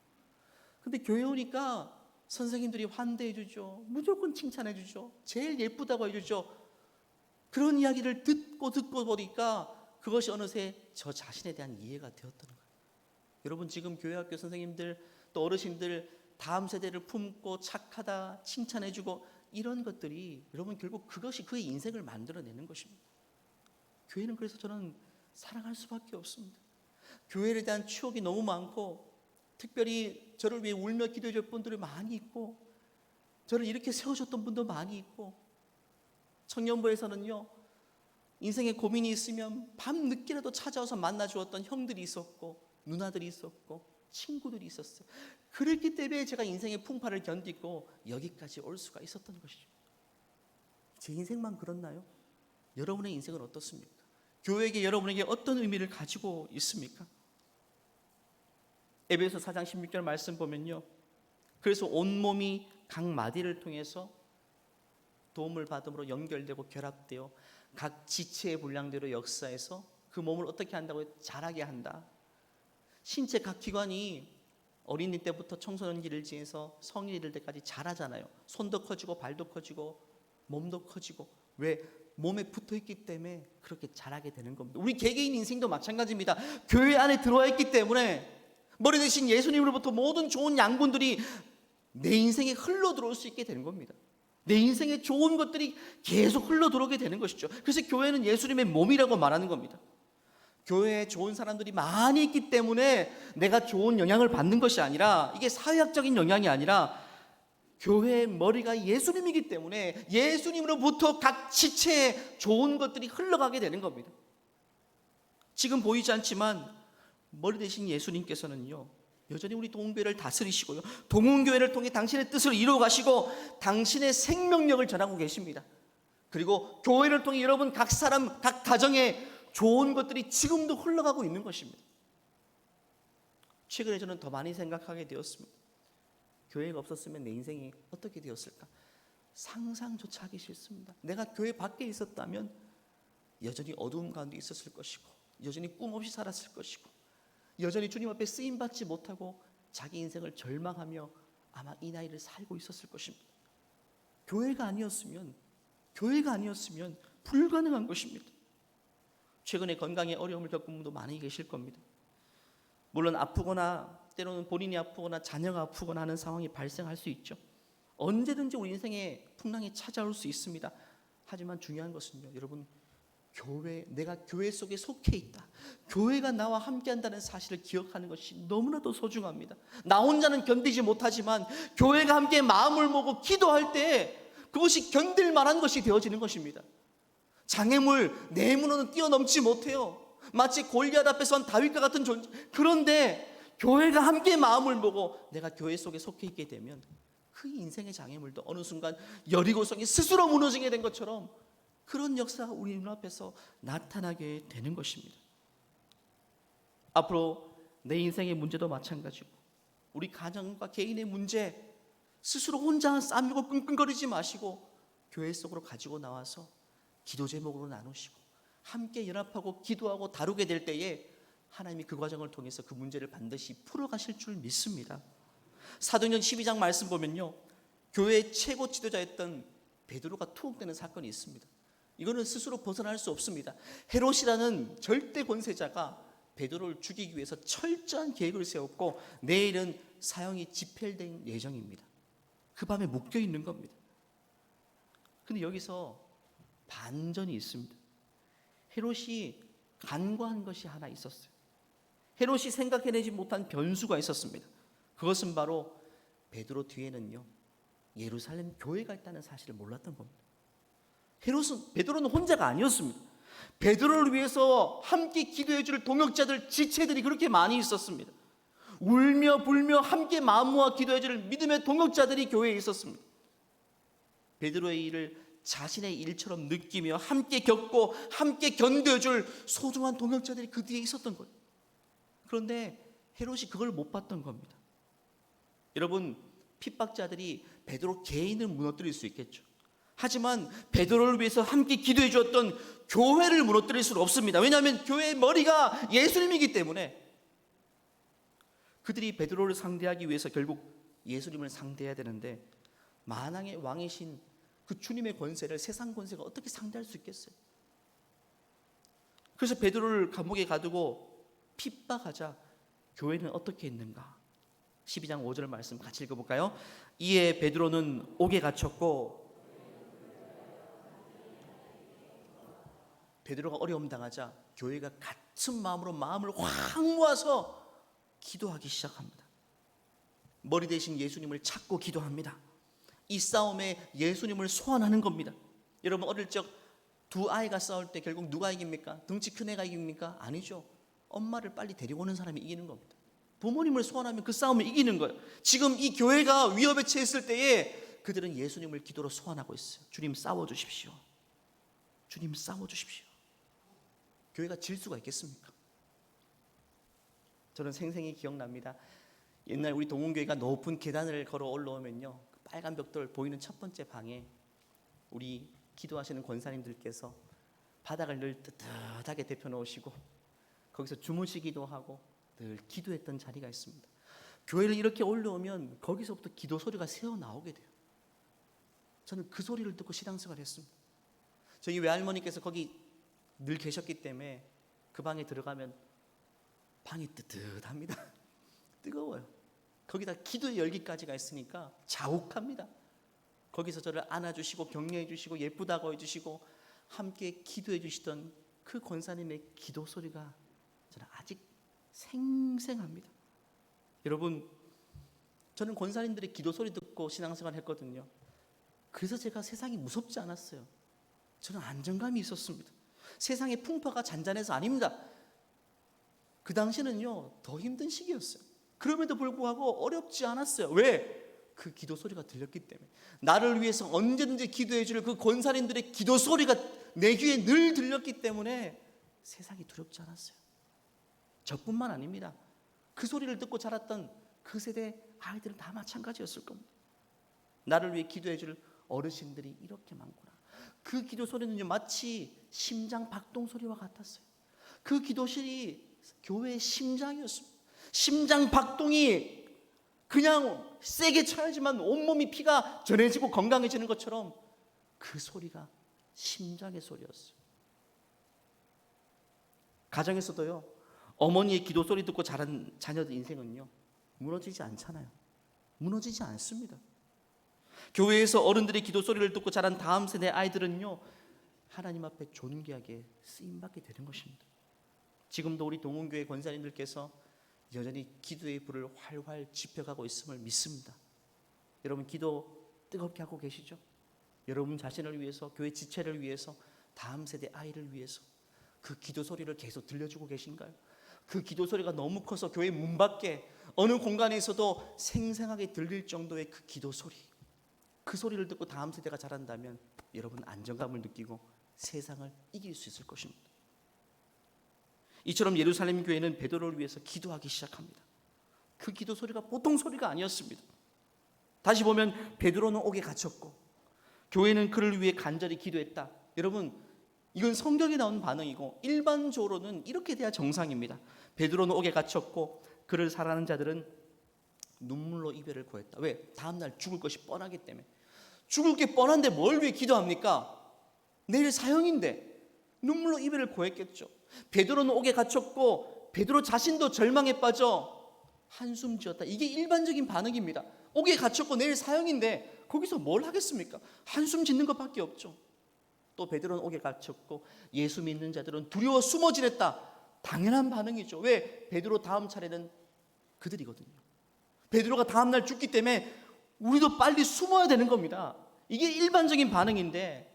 근데 교회 오니까 선생님들이 환대해 주죠. 무조건 칭찬해 주죠. 제일 예쁘다고 해주죠. 그런 이야기를 듣고 보니까 그것이 어느새 저 자신에 대한 이해가 되었던 거예요. 여러분, 지금 교회학교 선생님들 또 어르신들 다음 세대를 품고 착하다 칭찬해 주고 이런 것들이 여러분 결국 그것이 그의 인생을 만들어내는 것입니다. 교회는 그래서 저는 사랑할 수밖에 없습니다. 교회에 대한 추억이 너무 많고, 특별히 저를 위해 울며 기도해 줄 분들이 많이 있고, 저를 이렇게 세워줬던 분도 많이 있고, 청년부에서는요 인생에 고민이 있으면 밤 늦게라도 찾아와서 만나 주었던 형들이 있었고 누나들이 있었고 친구들이 있었어요. 그렇기 때문에 제가 인생의 풍파를 견디고 여기까지 올 수가 있었던 것이죠. 제 인생만 그렇나요? 여러분의 인생은 어떻습니까? 교회에게 여러분에게 어떤 의미를 가지고 있습니까? 에베소 4장 16절 말씀 보면요, 그래서 온몸이 각 마디를 통해서 도움을 받음으로 연결되고 결합되어 각 지체의 분량대로 역사해서 그 몸을 어떻게 한다고요? 자라게 한다. 신체 각 기관이 어린이 때부터 청소년기를 지내서 성인이 될 때까지 자라잖아요. 손도 커지고 발도 커지고 몸도 커지고. 왜? 몸에 붙어있기 때문에 그렇게 자라게 되는 겁니다. 우리 개개인 인생도 마찬가지입니다. 교회 안에 들어와 있기 때문에 머리 대신 예수님으로부터 모든 좋은 양분들이 내 인생에 흘러 들어올 수 있게 되는 겁니다. 내 인생에 좋은 것들이 계속 흘러 들어오게 되는 것이죠. 그래서 교회는 예수님의 몸이라고 말하는 겁니다. 교회에 좋은 사람들이 많이 있기 때문에 내가 좋은 영향을 받는 것이 아니라, 이게 사회학적인 영향이 아니라 교회의 머리가 예수님이기 때문에 예수님으로부터 각 지체에 좋은 것들이 흘러가게 되는 겁니다. 지금 보이지 않지만 머리 대신 예수님께서는요, 여전히 우리 동문교회를 다스리시고요, 동문교회를 통해 당신의 뜻을 이루어 가시고 당신의 생명력을 전하고 계십니다. 그리고 교회를 통해 여러분 각 사람, 각 가정에 좋은 것들이 지금도 흘러가고 있는 것입니다. 최근에 저는 더 많이 생각하게 되었습니다. 교회가 없었으면 내 인생이 어떻게 되었을까? 상상조차 하기 싫습니다. 내가 교회 밖에 있었다면 여전히 어두움 가운데 있었을 것이고, 여전히 꿈 없이 살았을 것이고, 여전히 주님 앞에 쓰임받지 못하고 자기 인생을 절망하며 아마 이 나이를 살고 있었을 것입니다. 교회가 아니었으면 불가능한 것입니다. 최근에 건강에 어려움을 겪은 분도 많이 계실 겁니다. 물론 아프거나 때로는 본인이 아프거나 자녀가 아프거나 하는 상황이 발생할 수 있죠. 언제든지 우리 인생에 풍랑이 찾아올 수 있습니다. 하지만 중요한 것은요, 여러분, 내가 교회 속에 속해 있다, 교회가 나와 함께 한다는 사실을 기억하는 것이 너무나도 소중합니다. 나 혼자는 견디지 못하지만 교회가 함께 마음을 모으고 기도할 때 그것이 견딜 만한 것이 되어지는 것입니다. 장애물, 내 문호는 뛰어넘지 못해요. 마치 골리앗 앞에 선 다윗과 같은 존재. 그런데 교회가 함께 마음을 모고 내가 교회 속에 속해 있게 되면 그 인생의 장애물도 어느 순간 여리고성이 스스로 무너지게 된 것처럼 그런 역사가 우리 눈앞에서 나타나게 되는 것입니다. 앞으로 내 인생의 문제도 마찬가지고, 우리 가정과 개인의 문제 스스로 혼자 싸매고 끙끙거리지 마시고 교회 속으로 가지고 나와서 기도 제목으로 나누시고 함께 연합하고 기도하고 다루게 될 때에 하나님이 그 과정을 통해서 그 문제를 반드시 풀어가실 줄 믿습니다. 사도행전 12장 말씀 보면요, 교회의 최고 지도자였던 베드로가 투옥되는 사건이 있습니다. 이거는 스스로 벗어날 수 없습니다. 헤롯이라는 절대 권세자가 베드로를 죽이기 위해서 철저한 계획을 세웠고 내일은 사형이 집행될 예정입니다. 그 밤에 묶여 있는 겁니다. 근데 여기서 반전이 있습니다. 헤롯이 간과한 것이 하나 있었어요. 헤롯이 생각해내지 못한 변수가 있었습니다. 그것은 바로 베드로 뒤에는요, 예루살렘 교회가 있다는 사실을 몰랐던 겁니다. 베드로는 혼자가 아니었습니다. 베드로를 위해서 함께 기도해 줄 동역자들, 지체들이 그렇게 많이 있었습니다. 울며 불며 함께 마음 모아 기도해 줄 믿음의 동역자들이 교회에 있었습니다. 베드로의 일을 자신의 일처럼 느끼며 함께 겪고 함께 견뎌줄 소중한 동역자들이 그 뒤에 있었던 거예요. 그런데 헤롯이 그걸 못 봤던 겁니다. 여러분, 핍박자들이 베드로 개인을 무너뜨릴 수 있겠죠. 하지만 베드로를 위해서 함께 기도해 주었던 교회를 무너뜨릴 수는 없습니다. 왜냐하면 교회의 머리가 예수님이기 때문에. 그들이 베드로를 상대하기 위해서 결국 예수님을 상대해야 되는데, 만왕의 왕이신 그 주님의 권세를 세상 권세가 어떻게 상대할 수 있겠어요? 그래서 베드로를 감옥에 가두고 핍박하자 교회는 어떻게 했는가? 12장 5절 말씀 같이 읽어볼까요? 이에 베드로는 옥에 갇혔고, 베드로가 어려움 당하자 교회가 같은 마음으로 마음을 확 모아서 기도하기 시작합니다. 머리 대신 예수님을 찾고 기도합니다. 이 싸움에 예수님을 소환하는 겁니다. 여러분, 어릴 적 두 아이가 싸울 때 결국 누가 이깁니까? 덩치 큰 애가 이깁니까? 아니죠. 엄마를 빨리 데리고 오는 사람이 이기는 겁니다. 부모님을 소환하면 그 싸움을 이기는 거예요. 지금 이 교회가 위협에 처했을 때에 그들은 예수님을 기도로 소환하고 있어요. 주님 싸워주십시오. 주님 싸워주십시오. 교회가 질 수가 있겠습니까? 저는 생생히 기억납니다. 옛날 우리 동문교회가 높은 계단을 걸어 올라오면요, 그 빨간 벽돌 보이는 첫 번째 방에 우리 기도하시는 권사님들께서 바닥을 늘 뜨뜻하게 데펴 놓으시고 거기서 주무시기도 하고 늘 기도했던 자리가 있습니다. 교회를 이렇게 올라오면 거기서부터 기도 소리가 새어 나오게 돼요. 저는 그 소리를 듣고 신앙생활을 했습니다. 저희 외할머니께서 거기 늘 계셨기 때문에 그 방에 들어가면 방이 뜨뜻합니다. 뜨거워요. 거기다 기도의 열기까지가 있으니까 자욱합니다. 거기서 저를 안아주시고 격려해 주시고 예쁘다고 해주시고 함께 기도해 주시던 그 권사님의 기도 소리가 저는 아직 생생합니다. 여러분, 저는 권사님들의 기도 소리 듣고 신앙생활을 했거든요. 그래서 제가 세상이 무섭지 않았어요. 저는 안정감이 있었습니다. 세상의 풍파가 잔잔해서 아닙니다. 그 당시는요 더 힘든 시기였어요. 그럼에도 불구하고 어렵지 않았어요. 왜? 그 기도 소리가 들렸기 때문에. 나를 위해서 언제든지 기도해 줄 그 권사님들의 기도 소리가 내 귀에 늘 들렸기 때문에 세상이 두렵지 않았어요. 저뿐만 아닙니다. 그 소리를 듣고 자랐던 그 세대 아이들은 다 마찬가지였을 겁니다. 나를 위해 기도해 줄 어르신들이 이렇게 많구나. 그 기도 소리는요 마치 심장 박동 소리와 같았어요. 그 기도실이 교회의 심장이었습니다. 심장 박동이 그냥 세게 쳐야지만 온몸이 피가 전해지고 건강해지는 것처럼 그 소리가 심장의 소리였어요. 가정에서도요 어머니의 기도 소리 듣고 자란 자녀들 인생은요 무너지지 않잖아요. 무너지지 않습니다. 교회에서 어른들의 기도 소리를 듣고 자란 다음 세대 아이들은요 하나님 앞에 존귀하게 쓰임받게 되는 것입니다. 지금도 우리 동훈교회 권사님들께서 여전히 기도의 불을 활활 지펴가고 있음을 믿습니다. 여러분 기도 뜨겁게 하고 계시죠? 여러분 자신을 위해서, 교회 지체를 위해서, 다음 세대 아이를 위해서 그 기도 소리를 계속 들려주고 계신가요? 그 기도 소리가 너무 커서 교회 문 밖에 어느 공간에서도 생생하게 들릴 정도의 그 기도 소리, 그 소리를 듣고 다음 세대가 자란다면 여러분 안정감을 느끼고 세상을 이길 수 있을 것입니다. 이처럼 예루살렘 교회는 베드로를 위해서 기도하기 시작합니다. 그 기도 소리가 보통 소리가 아니었습니다. 다시 보면 베드로는 옥에 갇혔고 교회는 그를 위해 간절히 기도했다. 여러분 이건 성경에 나온 반응이고 일반적으로는 이렇게 돼야 정상입니다. 베드로는 옥에 갇혔고 그를 사랑하는 자들은 눈물로 이별을 고했다. 왜? 다음날 죽을 것이 뻔하기 때문에. 죽을 게 뻔한데 뭘 위해 기도합니까? 내일 사형인데 눈물로 이별을 고했겠죠. 베드로는 옥에 갇혔고 베드로 자신도 절망에 빠져 한숨 지었다. 이게 일반적인 반응입니다. 옥에 갇혔고 내일 사형인데 거기서 뭘 하겠습니까? 한숨 짓는 것밖에 없죠. 또 베드로는 옥에 갇혔고 예수 믿는 자들은 두려워 숨어 지냈다. 당연한 반응이죠. 왜? 베드로 다음 차례는 그들이거든요. 베드로가 다음날 죽기 때문에 우리도 빨리 숨어야 되는 겁니다. 이게 일반적인 반응인데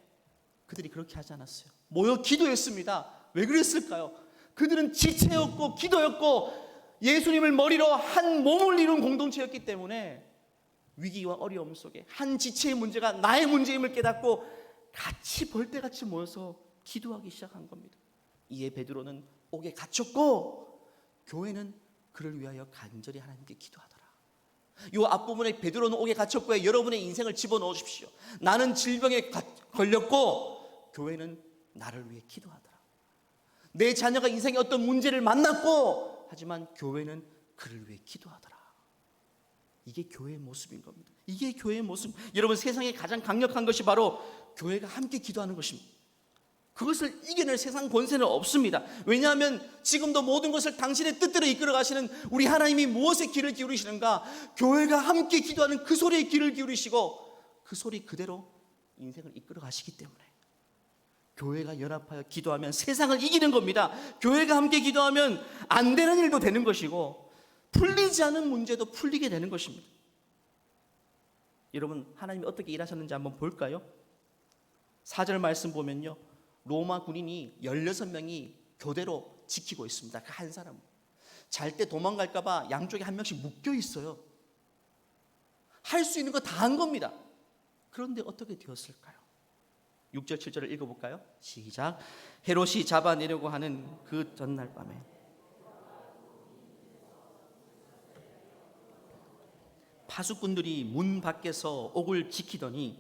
그들이 그렇게 하지 않았어요. 모여 기도했습니다. 왜 그랬을까요? 그들은 지체였고 기도였고 예수님을 머리로 한 몸을 이룬 공동체였기 때문에 위기와 어려움 속에 한 지체의 문제가 나의 문제임을 깨닫고 같이 벌떼같이 모여서 기도하기 시작한 겁니다. 이에 베드로는 옥에 갇혔고 교회는 그를 위하여 간절히 하나님께 기도하더라. 이 앞부분에 베드로는 옥에 갇혔고에 여러분의 인생을 집어넣어 주십시오. 나는 질병에 걸렸고 교회는 나를 위해 기도하더라. 내 자녀가 인생에 어떤 문제를 만났고 하지만 교회는 그를 위해 기도하더라. 이게 교회의 모습인 겁니다. 이게 교회의 모습. 여러분 세상에 가장 강력한 것이 바로 교회가 함께 기도하는 것입니다. 그것을 이겨낼 세상 권세는 없습니다. 왜냐하면 지금도 모든 것을 당신의 뜻대로 이끌어 가시는 우리 하나님이 무엇에 귀를 기울이시는가? 교회가 함께 기도하는 그 소리에 귀를 기울이시고 그 소리 그대로 인생을 이끌어 가시기 때문에 교회가 연합하여 기도하면 세상을 이기는 겁니다. 교회가 함께 기도하면 안 되는 일도 되는 것이고 풀리지 않은 문제도 풀리게 되는 것입니다. 여러분 하나님이 어떻게 일하셨는지 한번 볼까요? 4절 말씀 보면요 로마 군인이 16명이 교대로 지키고 있습니다. 그 한 사람 잘 때 도망갈까 봐 양쪽에 한 명씩 묶여 있어요. 할 수 있는 거 다 한 겁니다. 그런데 어떻게 되었을까요? 6절 7절을 읽어볼까요? 시작. 헤롯이 잡아내려고 하는 그 전날 밤에 파수꾼들이 문 밖에서 옥을 지키더니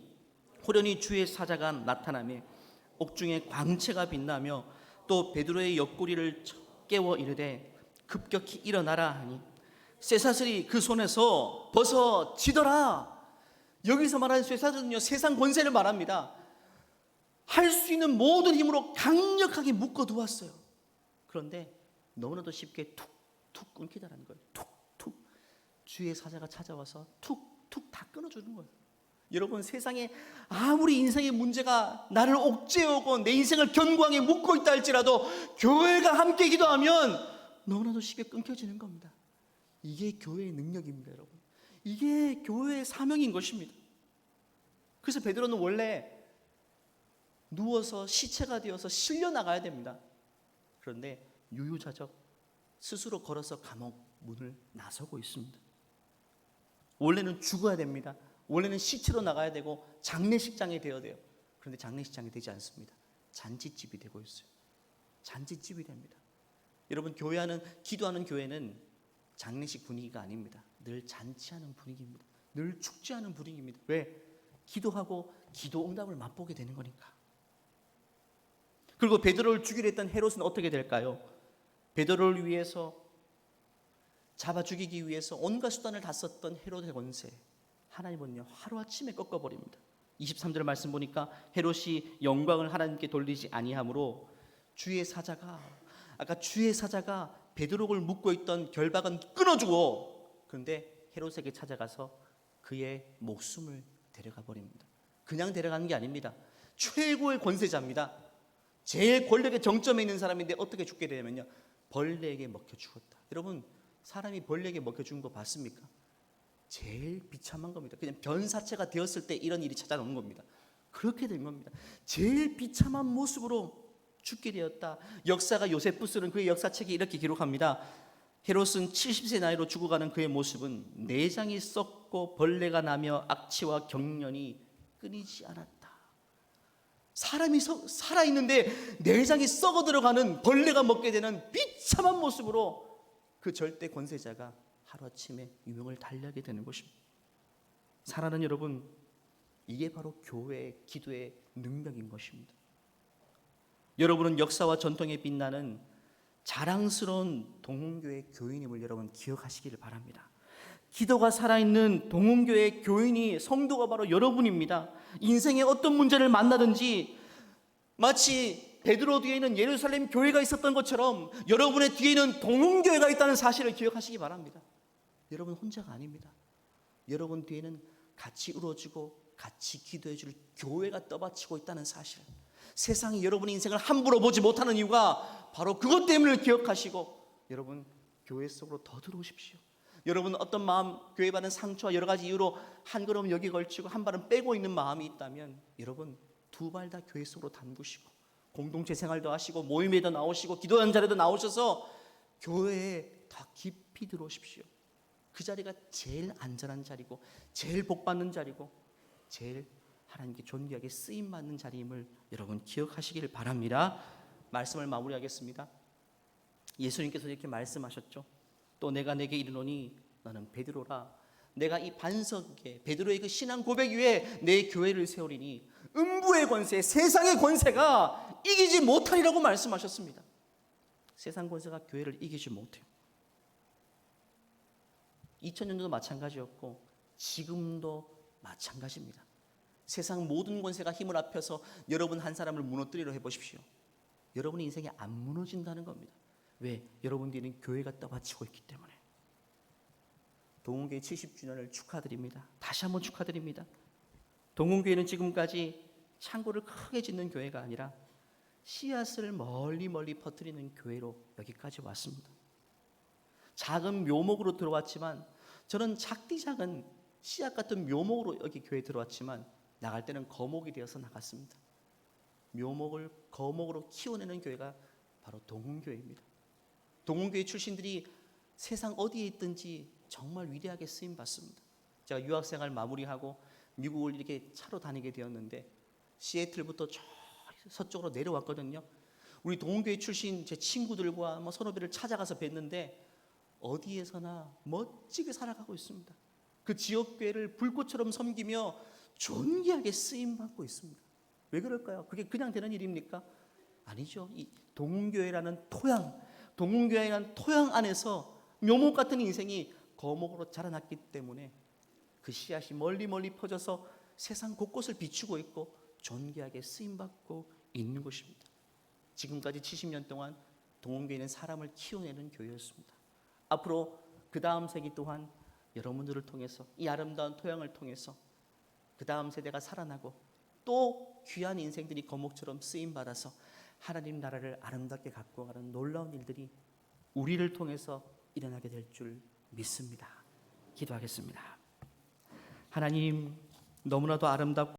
호련히 주의 사자가 나타나며 옥중에 광채가 빛나며 또 베드로의 옆구리를 깨워 이르되 급격히 일어나라 하니 쇠사슬이 그 손에서 벗어지더라. 여기서 말하는 쇠사슬은요, 세상 권세를 말합니다. 할 수 있는 모든 힘으로 강력하게 묶어두었어요. 그런데 너무나도 쉽게 툭툭 끊기다라는 거예요. 툭툭. 주의 사자가 찾아와서 툭툭 다 끊어주는 거예요. 여러분, 세상에 아무리 인생의 문제가 나를 옥죄어오고 내 인생을 견고하게 묶고 있다 할지라도 교회가 함께 기도하면 너무나도 쉽게 끊겨지는 겁니다. 이게 교회의 능력입니다, 여러분. 이게 교회의 사명인 것입니다. 그래서 베드로는 원래 누워서 시체가 되어서 실려 나가야 됩니다. 그런데 유유자적 스스로 걸어서 감옥 문을 나서고 있습니다. 원래는 죽어야 됩니다. 원래는 시체로 나가야 되고 장례식장이 되어야 돼요. 그런데 장례식장이 되지 않습니다. 잔치집이 되고 있어요. 잔치집이 됩니다. 여러분, 기도하는 교회는 장례식 분위기가 아닙니다. 늘 잔치하는 분위기입니다. 늘 축제하는 분위기입니다. 왜? 기도하고 기도 응답을 맛보게 되는 거니까. 그리고 베드로를 죽이려 했던 헤롯은 어떻게 될까요? 베드로를 위해서, 잡아 죽이기 위해서 온갖 수단을 다 썼던 헤롯의 권세, 하나님은요 하루아침에 꺾어버립니다. 23절 말씀 보니까 헤롯이 영광을 하나님께 돌리지 아니하므로 주의 사자가 베드로를 묶고 있던 결박은 끊어주고, 그런데 헤롯에게 찾아가서 그의 목숨을 데려가 버립니다. 그냥 데려가는 게 아닙니다. 최고의 권세자입니다. 제일 권력의 정점에 있는 사람인데 어떻게 죽게 되냐면요, 벌레에게 먹혀 죽었다. 여러분, 사람이 벌레에게 먹혀 죽은 거 봤습니까? 제일 비참한 겁니다. 그냥 변사체가 되었을 때 이런 일이 찾아오는 겁니다. 그렇게 된 겁니다. 제일 비참한 모습으로 죽게 되었다. 역사가 요세푸스는 그의 역사책에 이렇게 기록합니다. 헤롯은 70세 나이로 죽어가는 그의 모습은 내장이 썩고 벌레가 나며 악취와 경련이 끊이지 않았다. 사람이 살아있는데 내장이 썩어 들어가는, 벌레가 먹게 되는 비참한 모습으로 그 절대 권세자가 하루아침에 유명을 달리하게 되는 것입니다. 사랑하는 여러분, 이게 바로 교회의 기도의 능력인 것입니다. 여러분은 역사와 전통에 빛나는 자랑스러운 동문교회 교인임을 여러분 기억하시기를 바랍니다. 기도가 살아있는 동문교회 교인이, 성도가 바로 여러분입니다. 인생에 어떤 문제를 만나든지 마치 베드로 뒤에는 예루살렘 교회가 있었던 것처럼 여러분의 뒤에는 동문교회가 있다는 사실을 기억하시기 바랍니다. 여러분 혼자가 아닙니다. 여러분 뒤에는 같이 울어주고 같이 기도해줄 교회가 떠받치고 있다는 사실, 세상이 여러분의 인생을 함부로 보지 못하는 이유가 바로 그것 때문을 기억하시고 여러분 교회 속으로 더 들어오십시오. 여러분 어떤 마음, 교회 받은 상처와 여러 가지 이유로 한 걸음 여기 걸치고 한 발은 빼고 있는 마음이 있다면 여러분 두 발 다 교회 속으로 담그시고 공동체 생활도 하시고 모임에도 나오시고 기도하는 자리에도 나오셔서 교회에 더 깊이 들어오십시오. 그 자리가 제일 안전한 자리고 제일 복받는 자리고 제일 하나님께 존귀하게 쓰임받는 자리임을 여러분 기억하시기를 바랍니다. 말씀을 마무리하겠습니다. 예수님께서 이렇게 말씀하셨죠. 또 내가 내게 이르노니 너는 베드로라. 내가 이 반석에 베드로의 그 신앙 고백 위에 내 교회를 세우리니 음부의 권세, 세상의 권세가 이기지 못하리라고 말씀하셨습니다. 세상 권세가 교회를 이기지 못해요. 2000년도도 마찬가지였고 지금도 마찬가지입니다. 세상 모든 권세가 힘을 합해서 여러분 한 사람을 무너뜨리려 해보십시오. 여러분의 인생이 안 무너진다는 겁니다. 왜? 여러분 뒤에는 교회가 떠받치고 있기 때문에. 동문교회 70주년을 축하드립니다. 다시 한번 축하드립니다. 동문교회는 지금까지 창고를 크게 짓는 교회가 아니라 씨앗을 멀리 퍼뜨리는 교회로 여기까지 왔습니다. 작은 묘목으로 들어왔지만 저는 작은 씨앗 같은 묘목으로 여기 교회에 들어왔지만 나갈 때는 거목이 되어서 나갔습니다. 묘목을 거목으로 키워내는 교회가 바로 동문교회입니다. 동문교회 출신들이 세상 어디에 있든지 정말 위대하게 쓰임 받습니다. 제가 유학생활 마무리하고 미국을 이렇게 차로 다니게 되었는데 시애틀부터 저 서쪽으로 내려왔거든요. 우리 동문교회 출신 제 친구들과 선후배를 찾아가서 뵀는데 어디에서나 멋지게 살아가고 있습니다. 그 지역교회를 불꽃처럼 섬기며 존귀하게 쓰임받고 있습니다. 왜 그럴까요? 그게 그냥 되는 일입니까? 아니죠. 이 동문교회라는 동문교회라는 토양 안에서 묘목 같은 인생이 거목으로 자라났기 때문에 그 씨앗이 멀리 멀리 퍼져서 세상 곳곳을 비추고 있고 존귀하게 쓰임받고 있는 것입니다. 지금까지 70년 동안 동문교회는 사람을 키워내는 교회였습니다. 앞으로 그 다음 세기 또한 여러분들을 통해서 이 아름다운 토양을 통해서 그 다음 세대가 살아나고 또 귀한 인생들이 거목처럼 쓰임받아서 하나님 나라를 아름답게 갖고 가는 놀라운 일들이 우리를 통해서 일어나게 될 줄 믿습니다. 기도하겠습니다. 하나님, 너무나도 아름답고